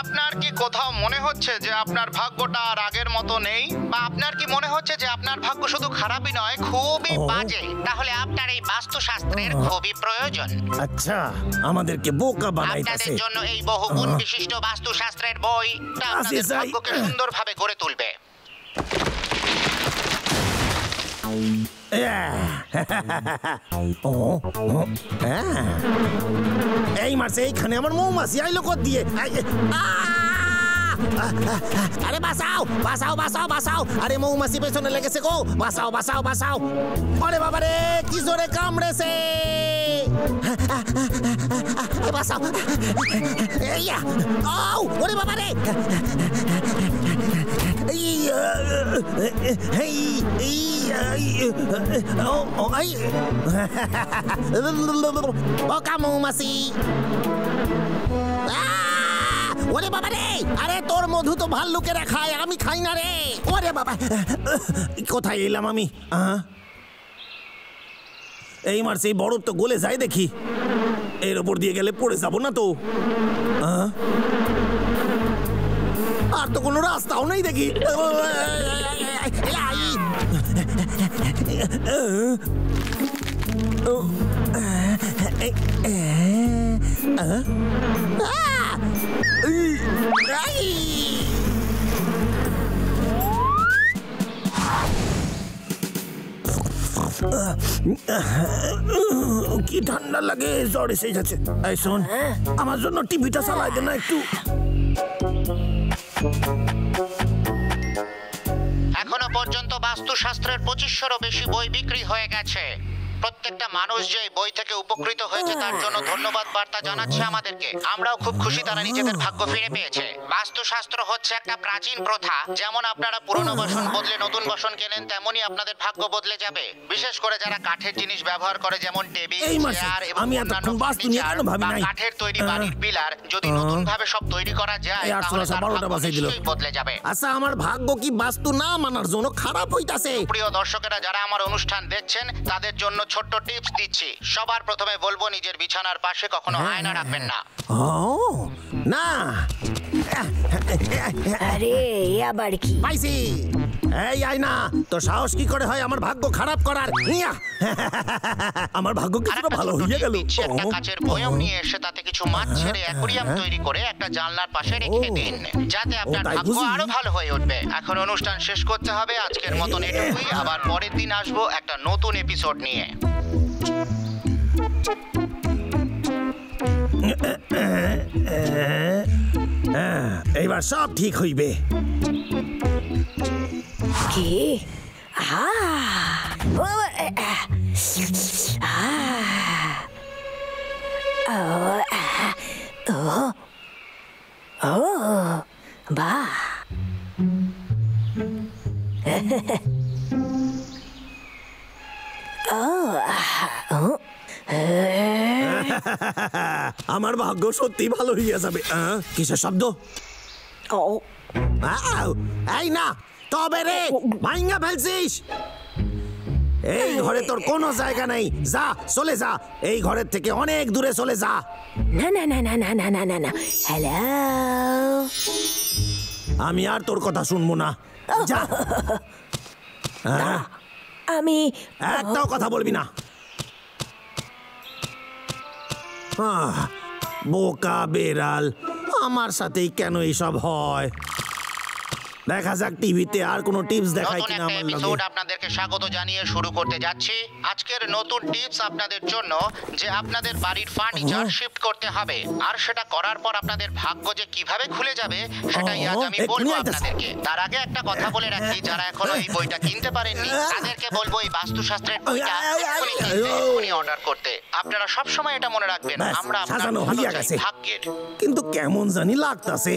আপনার কি কোথাও মনে হচ্ছে যে আপনার ভাগ্যটা আর আগের মতো নেই, বা আপনার কি মনে হচ্ছে যে আপনার ভাগ্য শুধু খারাপই নয়, খুবই বাজে? তাহলে আপনার এই বাস্তুশাস্ত্রের খুবই প্রয়োজন। আচ্ছা, আমাদেরকে বোকা বানাইতেছে। আপনাদের জন্য এই বহুগুণ বিশিষ্ট বাস্তুশাস্ত্রের বইটা আপনাদের ভাগ্যকে সুন্দরভাবে গড়ে তুলবে। এই মারছে, এইখানে আমার মৌমাছি আইলো কত দিয়ে। আরে বাঁচাও বাঁচাও বাঁচাও বাঁচাও! আরে মৌমাছি পেছনে লেগেছে গো, বাঁচাও বাঁচাও বাঁচাও! আরে বাবা রে, কি জোরে কামড়েছে! বাঁচাও! ওরে বাবা রে! বোকা মৌমাছি! ওরে বাবা রে! আরে তোর মধু তো ভাল্লুকেরা খায়, আমি খাই না রে! ওরে বাবা, কোথায় এলাম আমি? এই মারছে, বরফ তো গলে যায় দেখি। এর ওপর দিয়ে গেলে পড়ে যাবো না তো? আর তো কোনো রাস্তাও নেই দেখি। কি ঠান্ডা লাগে, জ্বর এসে যাচ্ছে। এই শোন, আমার জন্য টিভিটা চালাই দে না একটু। এখনো পর্যন্ত বাস্তুশাস্ত্রের 2500-রও বেশি বই বিক্রি হয়ে গেছে। প্রত্যেকটা মানুষ যে বই থেকে উপকৃত হয়েছে তার জন্য ধন্যবাদ বার্তা জানাচ্ছে আমাদেরকে। আমরাও খুব খুশি তারা নিজেদের ভাগ্য ফিরে পেয়েছে। বাস্তুশাস্ত্র হচ্ছে একটা প্রাচীন প্রথা। যেমন আপনারা পুরনো বাসন বদলে নতুন বাসন কেনেন, তেমনি আপনাদের ভাগ্য বদলে যাবে। বিশেষ করে যারা কাঠের জিনিস ব্যবহার করে, যেমন টেবিল, চেয়ার এবং অন্যান্য ফার্নিচার বা কাঠের তৈরি বাড়ির পিলার, যদি নতুন ভাবে সব তৈরি করা যায় তাহলে তার ভাগ্য নিশ্চয়ই বদলে যাবে। আচ্ছা, আমার ভাগ্য কি বাস্তু না মানার জন্য খারাপ হইতাছে? প্রিয় দর্শকেরা, যারা আমার অনুষ্ঠান দেখছেন তাদের জন্য ছোট্ট টিপস দিচ্ছি। সবার প্রথমে বলবো, নিজের বিছানার পাশে কখনো আয়না রাখবেন না। না, আরে আবার কি পাইছি। এই আয়না, তো সাহস কি করে হয় আমার ভাগ্য খারাপ করার? আমার ভাগ্য কিছুটা ভালো হয়ে গেল। একটা কাচের বয়াম নিয়ে এসে তাতে কিছু মাছ ছেড়ে অ্যাকোরিয়াম তৈরি করে একটা জানলার পাশে রেখে দিন, যাতে আপনার ভাগ্য আরো ভালো হয়ে উঠবে। এখন অনুষ্ঠান শেষ করতে হবে। আজকের মতন এটুকুই। আবার পরের দিন আসবো একটা নতুন এপিসোড নিয়ে। এইবার সব ঠিক হইবে। কি? বাহ! আমার ভাগ্য সত্যি ভালো হইয়া যাবে। কিসের শব্দ? এই না, তবে রে ভাইঙ্গা ফেলছিস। এই ঘরে তোর কোনো জায়গা নেই, যা, চলে যা। এই ঘরের থেকে অনেক দূরে চলে যা। না না না না না না না না না। হ্যালো, আমি আর তোর কথা শুনবো না, যা। আমি একটাও কথা বলবি না। বোকা বেড়াল, আমার সাথেই কেন এইসব হয়? দেখা যাক টিভিতে আর কোনো টিপস দেখায় কিনা আমার এপিসোড আপনাদেরকে স্বাগত জানিয়ে শুরু করতে যাচ্ছি। আজকের নতুন টিপস আপনাদের জন্য, যে আপনাদের বাড়ির ফার্নিচার শিফট করতে হবে, আর সেটা করার পর আপনাদের ভাগ্য যে কিভাবে খুলে যাবে সেটাই আজ আমি বলবো আপনাদেরকে। তার আগে একটা কথা বলে রাখি, যারা এখনো এই বইটা কিনতে পারেননি তাদেরকে বলবো এই বাস্তুশাস্ত্রের বইটা এক্ষুনি অর্ডার করতে। আপনারা সব সময় এটা মনে রাখবেন, আমরা আপনার ভালো চাই, ভাগ্যের। কিন্তু কেমন জানি লাগতাছে।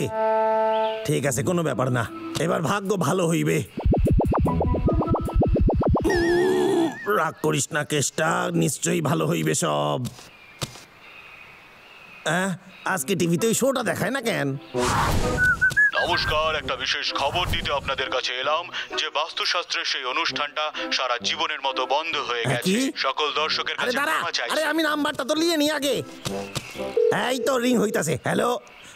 ঠিক আছে, কোনো ব্যাপার না, এবার ভাগ্য ভালো হইবে। রাগ করিস না কেষ্টা, নিশ্চয়ই ভালো হইবে সব। আজকে টিভিতে ওই শোটা দেখায় না কেন? নমস্কার, একটা বিশেষ খবর দিতে আপনাদের কাছে এলাম যে বাস্তুশাস্ত্রের সেই অনুষ্ঠানটা সারা জীবনের মতো বন্ধ হয়ে গেছে। কি? সকল দর্শকের আরে কাছে দাঁড়া, ক্ষমা চাইছি। আরে আমি নাম্বারটা তো লিয়ে নি আগে। এই তো রিং হইতাছে। হ্যালো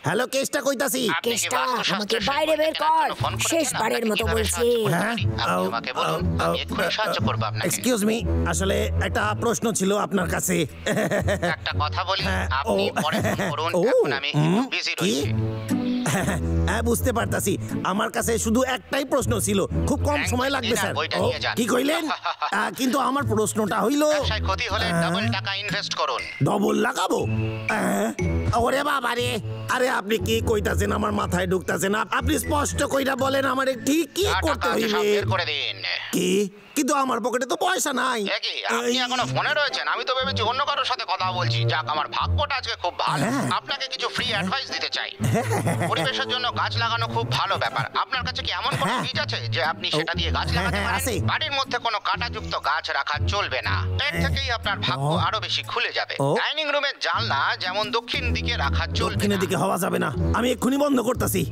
হ্যালো, কেসটা কইতাছি। আপনি কি কেষ্টা, বাস্তুশাস্ত্রের আমাকে বাইরে সেই বই বের কেনার কর। জন্য ফোন করেছেন? শেষবারের আপনাকে মতো কিভাবে বলছি। সাহায্য করতে হ্যাঁ? পারি? আপনি আমাকে বলুন, আমি এক্ষুনি সাহায্য করবো আপনাকে। এক্সকিউজ মি, আসলে একটা প্রশ্ন ছিল আপনার কাছে। একটা কথা বলি, হ্যাঁ, আপনি ও, পরে ফোন করুন, ও, এখন আমি বিজি কি? রয়েছি। হ্যাঁ বুঝতে পারতাছি, আমার কাছে শুধু একটাই প্রশ্ন ছিল, খুব কম ব্যাংকে সময় লাগবে দিন আর স্যার। বইটা ও, নিয়ে যান। কি কইলেন? কিন্তু আমার প্রশ্নটা হইল, ব্যবসায় ক্ষতি হলে ডাবল টাকা ইনভেস্ট করুন। ডবল লাগাবো? ওরে বাবা রে, আরে আপনি কি কইতাছেন? আমার মাথায় ঢুকতাছে না। আপনি স্পষ্ট কইরা বলেন আমারে ঠিক কি যা করতে টাকা আছে সব হইবে। বের করে দিন। কি? কিন্তু আমার পকেটে তো পয়সা নাই। এ কি, আপনি এখনো ফোনে রয়েছেন? আমি তো ভেবেছি অন্য কারোর সাথে কথা বলছি। যাক, আমার ভাগ্যটা আজকে খুব ভালো। হ্যাঁ। আপনাকে কিছু ফ্রি অ্যাডভাইস দিতে চাই। পরিবেশের জন্য গাছ লাগানো খুব ভালো ব্যাপার। আপনার কাছে কি এমন কোনো হ্যাঁ। বীজ আছে যে আপনি সেটা দিয়ে গাছ লাগাতে হ্যাঁ, পারেন? আছে। বাড়ির মধ্যে কোনো কাঁটাযুক্ত গাছ রাখা চলবে না। এর থেকেই আপনার ভাগ্য আরো বেশি খুলে যাবে। ও। ডাইনিং রুমের জানলা যেমন দক্ষিণ দিকে রাখা চলবে দক্ষিণের না। দিকে হওয়া যাবে না, আমি এক্ষুনি বন্ধ করতেছি।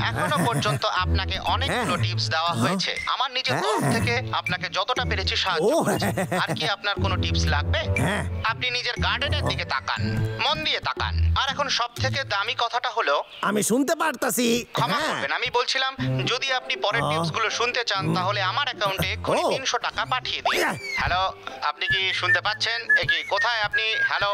এখনো পর্যন্ত আপনাকে অনেকগুলো হ্যাঁ। টিপস দেওয়া হয়েছে। আমার নিজের হ্যাঁ। তরফ থেকে আপনাকে যতটা পেরেছি সাহায্য ও। করেছি। আর কি আপনার কোনো টিপস লাগবে? হ্যাঁ। আপনি নিজের গার্ডেনের দিকে তাকান, মন দিয়ে তাকান। আর এখন সবথেকে দামি কথাটা হলো, আমি শুনতে পারতাছি। ক্ষমা হ্যাঁ। করবেন, আমি বলছিলাম যদি আপনি পরের টিপসগুলো শুনতে চান তাহলে আমার অ্যাকাউন্টে এক্ষুনি ও। 300 টাকা পাঠিয়ে দিন। ইয়া। হ্যালো, আপনি কি শুনতে পাচ্ছেন? এ কি, কোথায় আপনি? হ্যালো।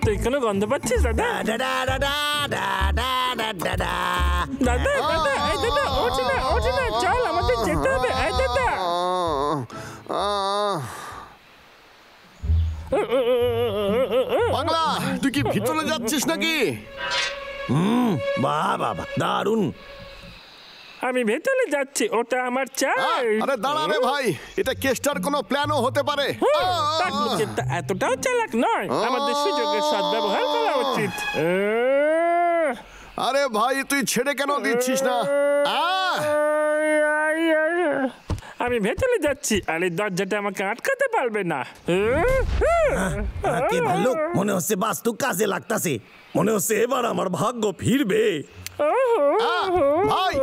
তুই কোনো গন্ধ পাচ্ছিস দাদা? ডা ডা ডা ডা ডা ডা ডা ডা ডা। দাদা দাদা, এই দাদা, ওঠ না, ওঠ না, চল আমাদের যেতে হবে। এই দাদা, পাগলা, তুই কি ভিতরে যাচ্ছিস নাকি? বাহ বাবা, দারুণ। আমি ভেতরে যাচ্ছি, ওটা আমার চাই। আরে দাঁড়া রে ভাই, এটা কেস্টার কোনো প্ল্যানও হতে পারে। তার নিচে তা এতটাও চালাক নয়, আমাদের সুযোগের সদ্ব্যবহার করা উচিত। আরে ভাই, তুই ছেড়ে কেন দিচ্ছিস না? আমি ভেতরে যাচ্ছি, আর এই দরজাটা আমাকে আটকাতে পারবে না। কে ভালো? মনে হচ্ছে বাস্তু কাজে লাগতাছে। মনে হচ্ছে এবার আমার ভাগ্য ফিরবে। ভাই,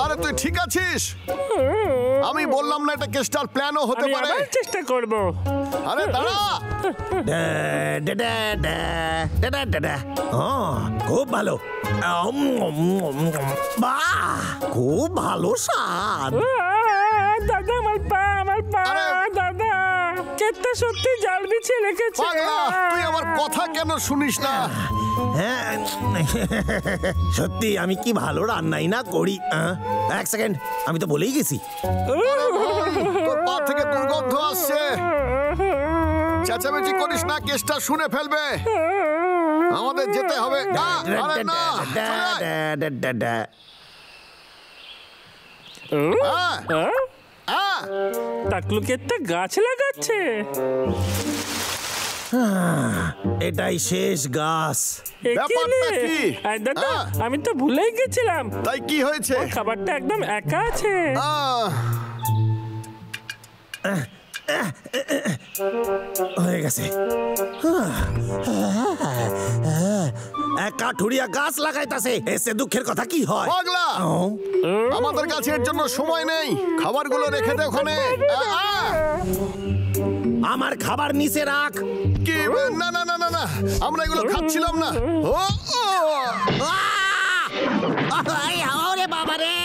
আরে তুই ঠিক আছিস? আমি বললাম না এটা কেস্টার প্ল্যানও হতে আমি পারে। আবার চেষ্টা করব। আরে দাঁড়া। ডা ডা ডা ডা ডা ডা ডা ডা। খুব ভালো। বাহ, খুব ভালো স্বাদ। দাদা, আমার পা, আমার পা, আরে! দাদা, কেটটা সত্যি জাল বিছিয়ে রেখেছে। পাগলা, তুই আমার কথা কেন শুনিস না? হ্যাঁ, সত্যি আমি কি ভালো রান্নাই না করি। এক সেকেন্ড, আমি তো বলেই গেছি। তোর পা থেকে দুর্গন্ধ আসছে। চেঁচামেচি করিস না, কেসটা শুনে ফেলবে। আমাদের যেতে হবে। আরে না, চলে আয়। টাকলু কেটটা গাছ লাগাচ্ছে। এটাই শেষ গাছ। এ কি ব্যাপারটা রে? কি? আয় দাদা, হ্যাঁ। আমি তো ভুলেই গেছিলাম, তাই কি হয়েছে? খাবারটা একদম একা আছে। হয়ে গেছে। এক কাঠুরিয়া গাছ লাগাইতাছে, এসে দুঃখের কথা কি হয়? পাগলা, আমাদের কাছে এর জন্য সময় নেই। খাবারগুলো রেখে দে ওখানে। আমার খাবার নিচে রাখ। কি? না না না না না, আমরা এগুলো খাচ্ছিলাম না। ওরে বাবা রে!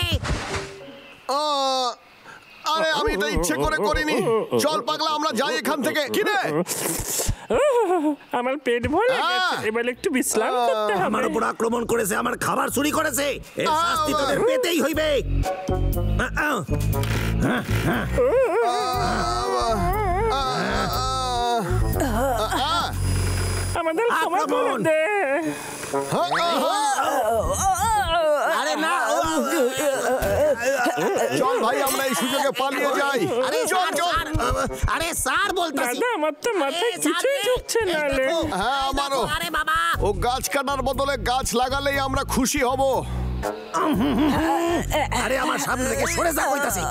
আরে আমি এটা ইচ্ছে করে করিনি। চল পাগলা, আমরা যাই এখান থেকে। কি রে? আমার পেট ভরে গেছে, এবার একটু বিশ্রাম করতে হবে। আমার উপর আক্রমণ করেছে, আমার খাবার চুরি করেছে। এর শাস্তি তোদের পেতেই হইবে। আমাদের ক্ষমা করে আক্রমণ! দে। আরে না! চল ভাই, আমরা এই সুযোগে পালিয়ে যাই। আরে চল স্যার, চল। স্যার, আরে স্যার বলতাছি। দাদা, আমার তো মাথায় কিছুই ঢুকছে না রে। হ্যাঁ, আমারও। আরে বাবা! ও গাছ কাটার বদলে গাছ লাগালেই আমরা খুশি হব। আরে আমার সামনে থেকে সরে যা কইতাছি।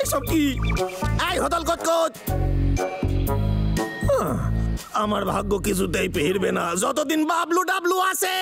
এসব কি? এই হতল কচকচ, আমার ভাগ্য কিছুতেই ফিরবে না যতদিন বাবলু ডাবলু আছে।